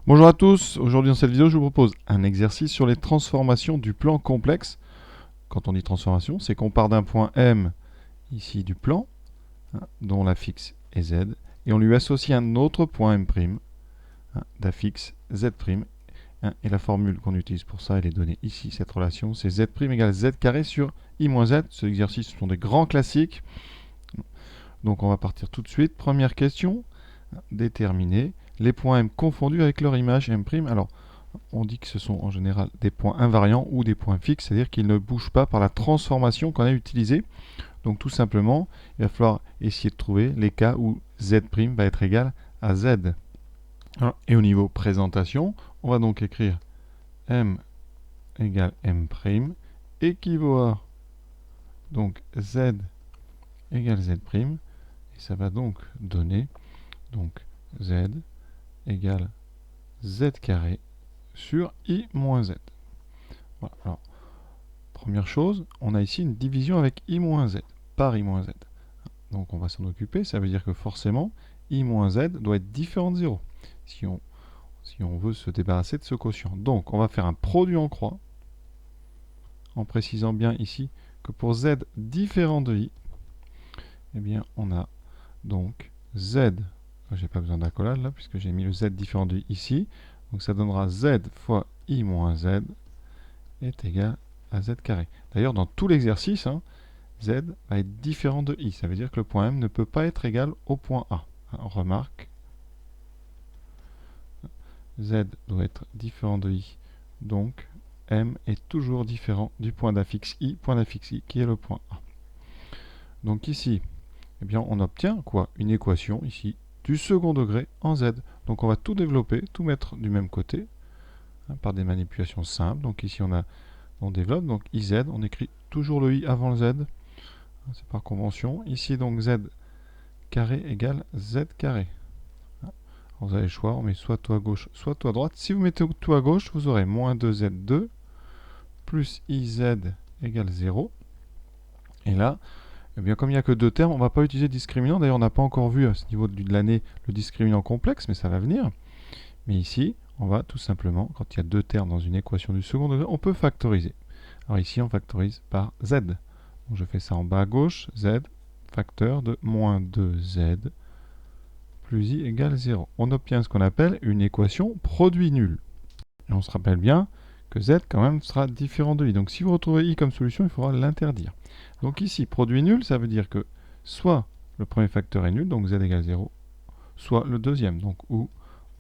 Bonjour à tous, aujourd'hui dans cette vidéo je vous propose un exercice sur les transformations du plan complexe. Quand on dit transformation, c'est qu'on part d'un point M, ici du plan, dont la fixe est Z, et on lui associe un autre point M', d'affixe Z', et la formule qu'on utilise pour ça, elle est donnée ici, cette relation, c'est Z' égale Z carré sur I moins Z. Cet exercice, ce sont des grands classiques. Donc on va partir tout de suite. Première question, déterminer les points M confondus avec leur image M'. Alors, on dit que ce sont en général des points invariants ou des points fixes, c'est-à-dire qu'ils ne bougent pas par la transformation qu'on a utilisée. Donc tout simplement, il va falloir essayer de trouver les cas où Z' va être égal à Z. Et au niveau présentation, on va donc écrire M égale M' équivaut à donc Z égale Z', et ça va donc donner Z égale Z carré sur I moins Z. Voilà. Alors, première chose, on a ici une division avec I moins Z, par I moins Z. Donc on va s'en occuper, ça veut dire que forcément, I moins Z doit être différent de 0, si on veut se débarrasser de ce quotient. Donc on va faire un produit en croix, en précisant bien ici que pour Z différent de I, eh bien on a donc Z, j'ai pas besoin d'accolade là, puisque j'ai mis le Z différent de I ici, donc ça donnera Z fois I moins Z est égal à Z carré. D'ailleurs, dans tout l'exercice, Z va être différent de I. Ça veut dire que le point M ne peut pas être égal au point A. On remarque, Z doit être différent de I. Donc, M est toujours différent du point d'affixe I qui est le point A. Donc ici, eh bien, on obtient quoi? Une équation ici du second degré en Z. Donc on va tout développer, tout mettre du même côté, par des manipulations simples. Donc ici on développe, donc IZ, on écrit toujours le I avant le Z, c'est par convention. Ici donc Z carré égale Z carré. Alors, vous avez le choix, on met soit tout à gauche, soit tout à droite. Si vous mettez tout à gauche, vous aurez moins 2Z2 plus IZ égale 0. Et là, eh bien, comme il n'y a que deux termes, on ne va pas utiliser discriminant. D'ailleurs, on n'a pas encore vu à ce niveau de l'année le discriminant complexe, mais ça va venir. Mais ici, on va tout simplement, quand il y a deux termes dans une équation du second degré, on peut factoriser. Alors ici, on factorise par Z. Donc je fais ça en bas à gauche, Z, facteur de moins 2Z plus I égale 0. On obtient ce qu'on appelle une équation produit nul. Et on se rappelle bien que Z quand même sera différent de I. Donc si vous retrouvez I comme solution, il faudra l'interdire. Donc ici, produit nul, ça veut dire que soit le premier facteur est nul, donc Z égale 0, soit le deuxième, donc ou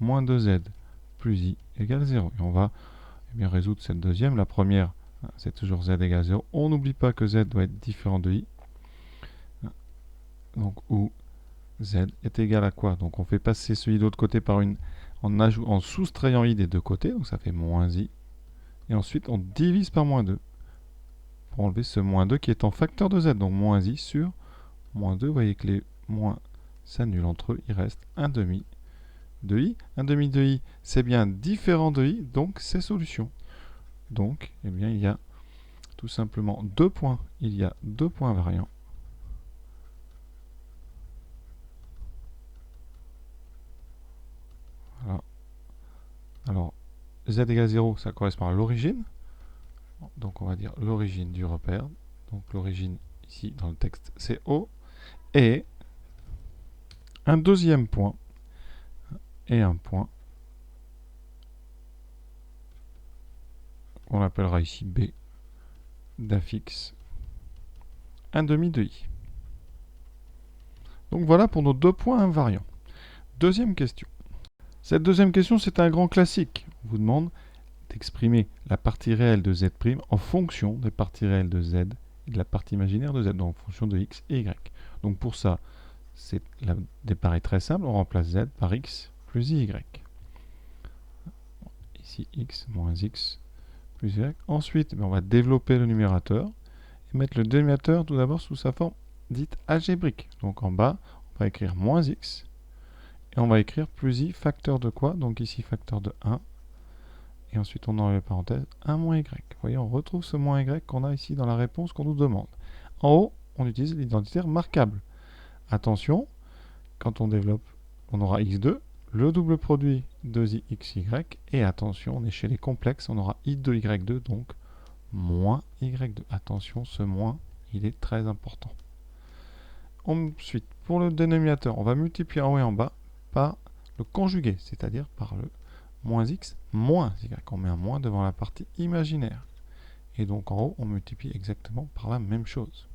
moins 2Z plus I égale 0. Et on va bien résoudre cette deuxième. La première, c'est toujours Z égale 0. On n'oublie pas que Z doit être différent de I. Donc où Z est égal à quoi? Donc on fait passer celui de l'autre côté par en soustrayant I des deux côtés, donc ça fait moins I. Et ensuite on divise par moins 2 pour enlever ce moins 2 qui est en facteur de Z. Donc moins I sur moins 2. Vous voyez que les moins s'annulent entre eux. Il reste 1 demi de I. 1 demi de I, c'est bien différent de I, donc c'est solution. Donc, eh bien, il y a tout simplement deux points. Il y a deux points variants. Voilà. Alors, Z égale 0, ça correspond à l'origine. Donc, on va dire l'origine du repère. Donc, l'origine, ici, dans le texte, c'est O. Et un deuxième point. Et un point. On l'appellera ici B. D'affixe 1 demi de I. Donc, voilà pour nos deux points invariants. Deuxième question. Cette deuxième question, c'est un grand classique. On vous demande d'exprimer la partie réelle de Z' en fonction des parties réelles de Z et de la partie imaginaire de Z, donc en fonction de X et Y. Donc pour ça, le départ est très simple, on remplace Z par X plus Y. Ici, X moins X plus Y. Ensuite, on va développer le numérateur et mettre le dénominateur tout d'abord sous sa forme dite algébrique. Donc en bas, on va écrire moins X et on va écrire plus I facteur de quoi? Donc ici facteur de 1. Et ensuite, on enlève les parenthèses, 1 moins y. Vous voyez, on retrouve ce moins y qu'on a ici dans la réponse qu'on nous demande. En haut, on utilise l'identitaire marquable. Attention, quand on développe, on aura x2. Le double produit 2i xy, et attention, on est chez les complexes, on aura i2 y2, donc moins y2. Attention, ce moins, il est très important. Ensuite, pour le dénominateur, on va multiplier en haut et en bas par le conjugué, c'est-à-dire par le moins x moins y. On met un moins devant la partie imaginaire. Et donc en haut, on multiplie exactement par la même chose.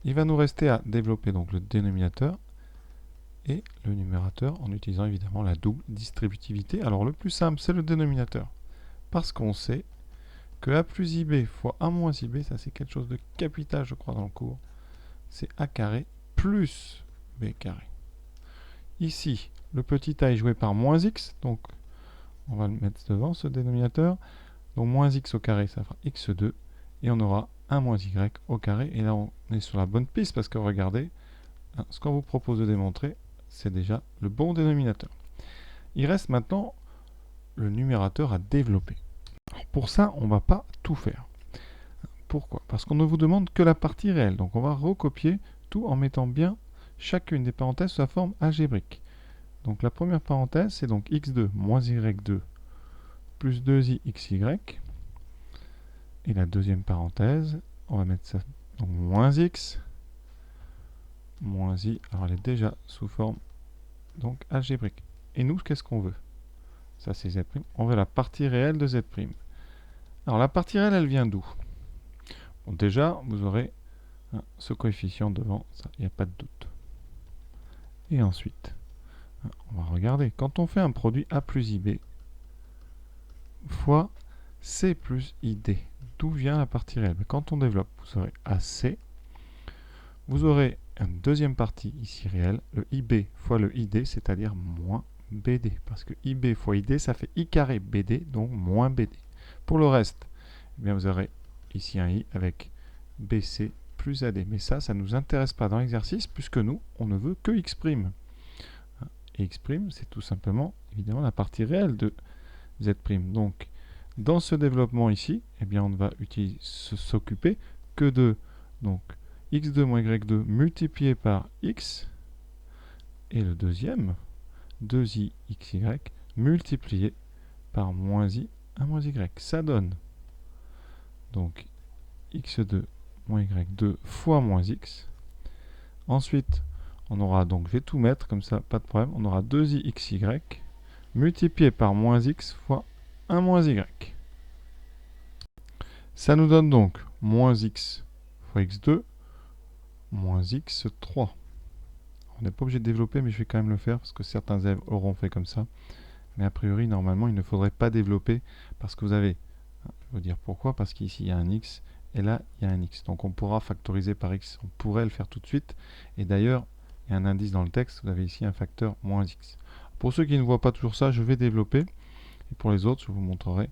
Il va nous rester à développer donc le dénominateur et le numérateur en utilisant évidemment la double distributivité. Alors le plus simple, c'est le dénominateur. Parce qu'on sait que a plus ib fois a moins ib, ça c'est quelque chose de capital, je crois, dans le cours. C'est a carré plus b carré. Ici, le petit a est joué par moins x, donc on va le mettre devant ce dénominateur. Donc moins x au carré, ça fera x2, et on aura 1 moins y au carré. Et là, on est sur la bonne piste, parce que regardez, ce qu'on vous propose de démontrer, c'est déjà le bon dénominateur. Il reste maintenant le numérateur à développer. Alors pour ça, on ne va pas tout faire. Pourquoi? Parce qu'on ne vous demande que la partie réelle. Donc on va recopier tout en mettant bien chacune des parenthèses sous sa forme algébrique. Donc la première parenthèse, c'est donc x2 moins y2 plus 2i xy. Et la deuxième parenthèse, on va mettre ça, donc moins x, moins i. Alors elle est déjà sous forme donc algébrique. Et nous, qu'est-ce qu'on veut? Ça c'est z'. On veut la partie réelle de z'. Alors la partie réelle, elle vient d'où? Bon, déjà, vous aurez ce coefficient devant, ça, il n'y a pas de doute. Et ensuite, on va regarder. Quand on fait un produit a plus ib fois c plus id, d'où vient la partie réelle? Quand on développe, vous aurez ac, vous aurez une deuxième partie ici réelle, le ib fois le id, c'est-à-dire moins bd. Parce que ib fois id, ça fait i carré bd, donc moins bd. Pour le reste, eh bien vous aurez ici un i avec bc plus ad. Mais ça ne nous intéresse pas dans l'exercice, puisque nous, on ne veut que x'. Et x', c'est tout simplement, évidemment, la partie réelle de z'. Donc, dans ce développement ici, eh bien, on ne va s'occuper que de donc, x2 moins y2 multiplié par x, et le deuxième, 2i xy, multiplié par moins i à moins y. Ça donne donc x2 moins y2 fois moins x. Ensuite, on aura donc, je vais tout mettre comme ça, pas de problème, on aura 2i xy multiplié par moins x fois 1 moins y. Ça nous donne donc moins x fois x2 moins x3. On n'est pas obligé de développer, mais je vais quand même le faire parce que certains élèves auront fait comme ça. Mais a priori, normalement, il ne faudrait pas développer parce que vous avez, je vais vous dire pourquoi, parce qu'ici il y a un x et là il y a un x. Donc on pourra factoriser par x, on pourrait le faire tout de suite. Et d'ailleurs, il y a un indice dans le texte, vous avez ici un facteur moins x. Pour ceux qui ne voient pas toujours ça, je vais développer. Et pour les autres, je vous montrerai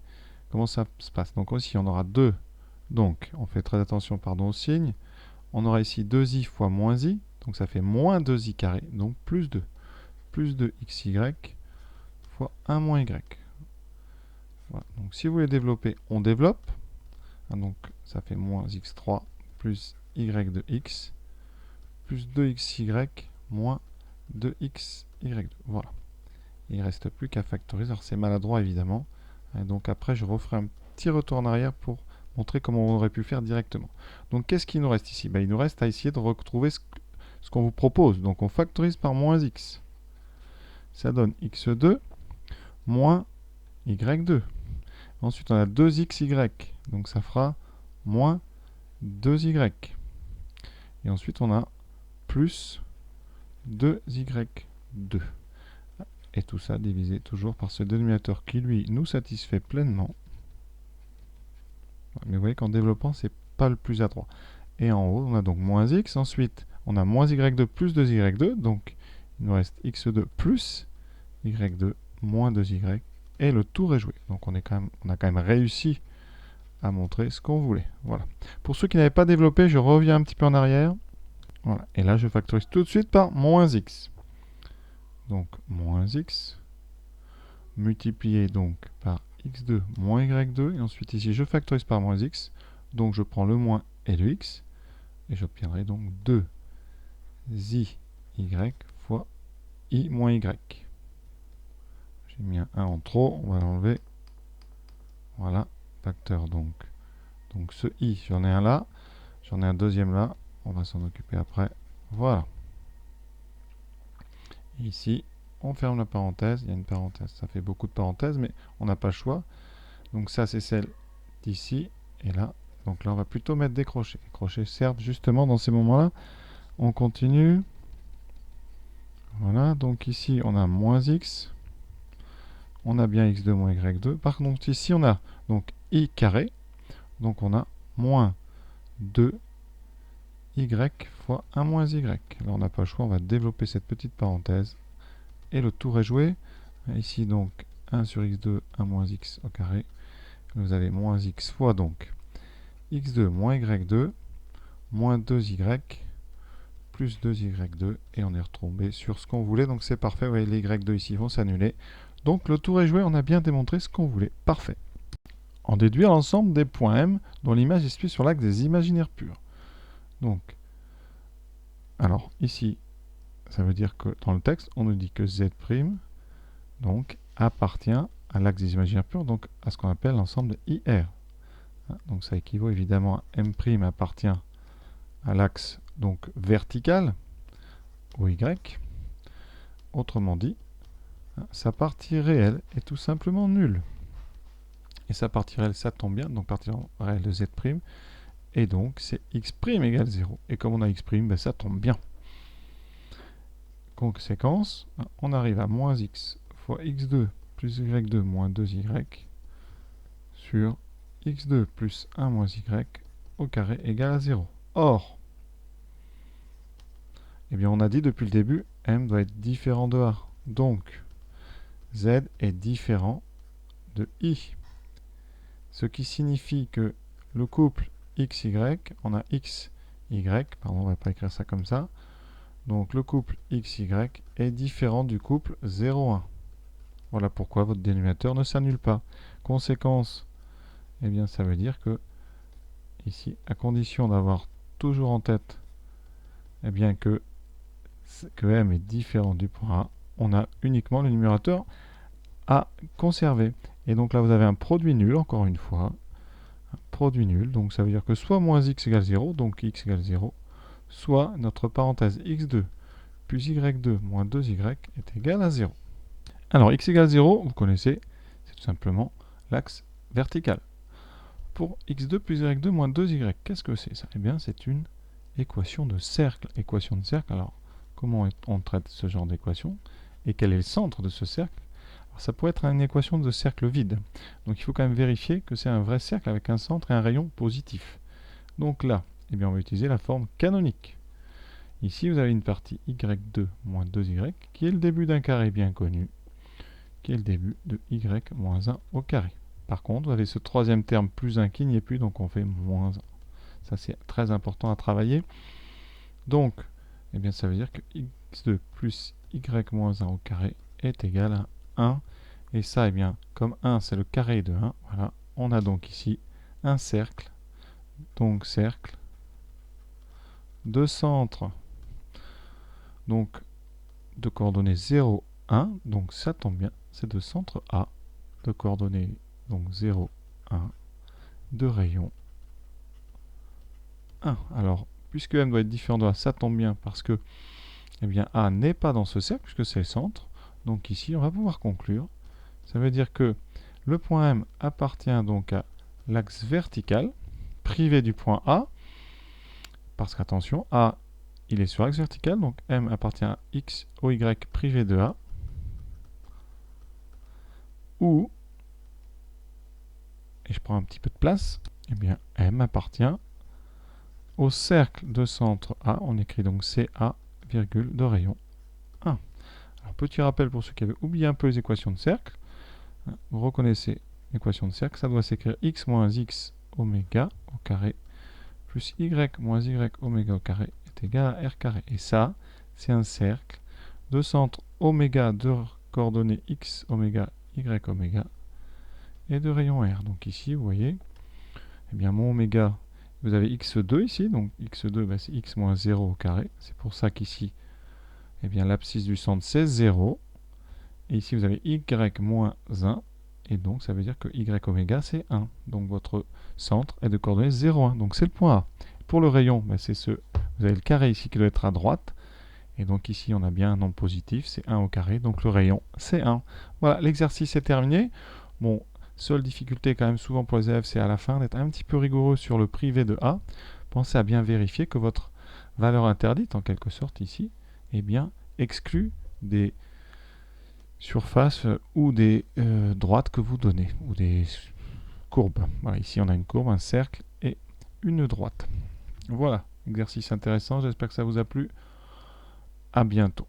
comment ça se passe. Donc ici, on aura 2. Donc, on fait très attention au signe. On aura ici 2i fois moins i. Donc ça fait moins 2i carré. Donc plus 2. Plus 2xy fois 1 moins y. Voilà. Donc si vous voulez développer, on développe. Donc ça fait moins x3 plus y de x plus 2xy moins 2xy2. Voilà. Il ne reste plus qu'à factoriser. Alors c'est maladroit évidemment. Et donc après je referai un petit retour en arrière pour montrer comment on aurait pu faire directement. Donc qu'est-ce qu'il nous reste ici? Il nous reste à essayer de retrouver ce qu'on vous propose. Donc on factorise par moins x. Ça donne x2 moins y2. Ensuite on a 2xy. Donc ça fera moins 2y. Et ensuite on a plus 2y2. Et tout ça divisé toujours par ce dénominateur qui lui nous satisfait pleinement. Mais vous voyez qu'en développant, c'est pas le plus adroit. Et en haut, on a donc moins x. Ensuite, on a moins y2 plus 2y2. Donc, il nous reste x2 plus y2 moins 2y. Et le tour est joué. Donc, on a quand même réussi à montrer ce qu'on voulait. Voilà. Pour ceux qui n'avaient pas développé, je reviens un petit peu en arrière. Voilà. Et là, je factorise tout de suite par moins x. Donc, moins x multiplié donc par x2 moins y2, et ensuite ici je factorise par moins x, donc je prends le moins et le x, et j'obtiendrai donc 2i y fois i moins y. J'ai mis un 1 en trop, on va l'enlever. Voilà, facteur donc. Donc ce i, j'en ai un là, j'en ai un deuxième là, on va s'en occuper après. Voilà. Et ici, on ferme la parenthèse, il y a une parenthèse, ça fait beaucoup de parenthèses, mais on n'a pas le choix. Donc ça, c'est celle d'ici et là. Donc là, on va plutôt mettre des crochets. Les crochets servent justement dans ces moments-là. On continue. Voilà, donc ici, on a moins x. On a bien x2 moins y2. Par contre, ici, on a donc i carré. Donc on a moins 2y fois 1 moins y. Là, on n'a pas le choix, on va développer cette petite parenthèse. Et le tour est joué. Ici, donc, 1 sur x2, 1 moins x au carré. Vous avez moins x fois donc x2 moins y2 moins 2y plus 2y2 et on est retombé sur ce qu'on voulait. Donc c'est parfait, vous voyez les y2 ici vont s'annuler. Donc le tour est joué, on a bien démontré ce qu'on voulait. Parfait. En déduire l'ensemble des points M dont l'image est située sur l'axe des imaginaires purs. Donc, alors ici, ça veut dire que dans le texte, on nous dit que Z' donc appartient à l'axe des imaginaires purs, donc à ce qu'on appelle l'ensemble de IR. Donc ça équivaut évidemment à M' appartient à l'axe donc vertical, OY. Autrement dit, sa partie réelle est tout simplement nulle. Et sa partie réelle, ça tombe bien, donc partie réelle de Z', et donc c'est x' égale 0. Et comme on a x', ben ça tombe bien. Conséquence, on arrive à moins x fois x2 plus y2 moins 2y sur x2 plus 1 moins y au carré égale à 0. Or, eh bien on a dit depuis le début, m doit être différent de a. Donc, z est différent de i. Ce qui signifie que le couple xy, on a xy, pardon, on ne va pas écrire ça comme ça. Donc le couple xy est différent du couple 0, 1. Voilà pourquoi votre dénominateur ne s'annule pas. Conséquence, eh bien ça veut dire que ici, à condition d'avoir toujours en tête eh bien que m est différent du point A, on a uniquement le numérateur à conserver. Et donc là, vous avez un produit nul, encore une fois. Un produit nul, donc ça veut dire que soit moins x égale 0, donc x égale 0, soit notre parenthèse x2 plus y2 moins 2y est égal à 0. Alors, x égale 0, vous connaissez, c'est tout simplement l'axe vertical. Pour x2 plus y2 moins 2y, qu'est-ce que c'est ça? Eh bien, c'est une équation de cercle. Équation de cercle, alors, comment on traite ce genre d'équation? Et quel est le centre de ce cercle? Alors, ça pourrait être une équation de cercle vide. Donc, il faut quand même vérifier que c'est un vrai cercle avec un centre et un rayon positif. Donc là, eh bien, on va utiliser la forme canonique. Ici, vous avez une partie y2 moins 2y, qui est le début d'un carré bien connu, qui est le début de y moins 1 au carré. Par contre, vous avez ce troisième terme plus 1 qui n'y est plus, donc on fait moins 1. Ça, c'est très important à travailler. Donc, eh bien, ça veut dire que x2 plus y moins 1 au carré est égal à 1. Et ça, eh bien, comme 1, c'est le carré de 1, voilà, on a donc ici un cercle. Donc, cercle de centre. Donc, de coordonnées 0, 1, donc ça tombe bien, c'est de centre A, de coordonnées donc 0, 1, de rayon 1. Alors, puisque m doit être différent de A, ça tombe bien parce que eh bien, A n'est pas dans ce cercle, puisque c'est le centre. Donc ici, on va pouvoir conclure. Ça veut dire que le point M appartient donc à l'axe vertical, privé du point A, parce qu'attention, A il est sur axe vertical, donc M appartient à X, O, Y privé de A, ou, et je prends un petit peu de place, eh bien M appartient au cercle de centre A, on écrit donc CA, virgule de rayon 1. Alors petit rappel pour ceux qui avaient oublié un peu les équations de cercle, vous reconnaissez l'équation de cercle, ça doit s'écrire X moins X oméga au carré, plus Y moins Y oméga au carré est égal à R carré. Et ça, c'est un cercle de centre oméga de coordonnées X oméga, Y oméga et de rayon R. Donc ici, vous voyez, eh bien mon oméga, vous avez x2 ici, donc x2, ben, c'est x moins 0 au carré. C'est pour ça qu'ici, eh bien l'abscisse du centre, c'est 0. Et ici, vous avez y moins 1. Et donc, ça veut dire que y oméga, c'est 1. Donc, votre centre est de coordonnées 0, 1. Donc, c'est le point A. Pour le rayon, ben, c'est ce. Vous avez le carré ici qui doit être à droite. Et donc, ici, on a bien un nombre positif. C'est 1 au carré. Donc, le rayon, c'est 1. Voilà, l'exercice est terminé. Bon, seule difficulté quand même souvent pour les élèves, c'est à la fin d'être un petit peu rigoureux sur le privé de A. Pensez à bien vérifier que votre valeur interdite, en quelque sorte, ici, est bien exclue des surfaces ou des droites que vous donnez, ou des courbes. Voilà, ici on a une courbe, un cercle et une droite. Voilà, exercice intéressant, j'espère que ça vous a plu. À bientôt.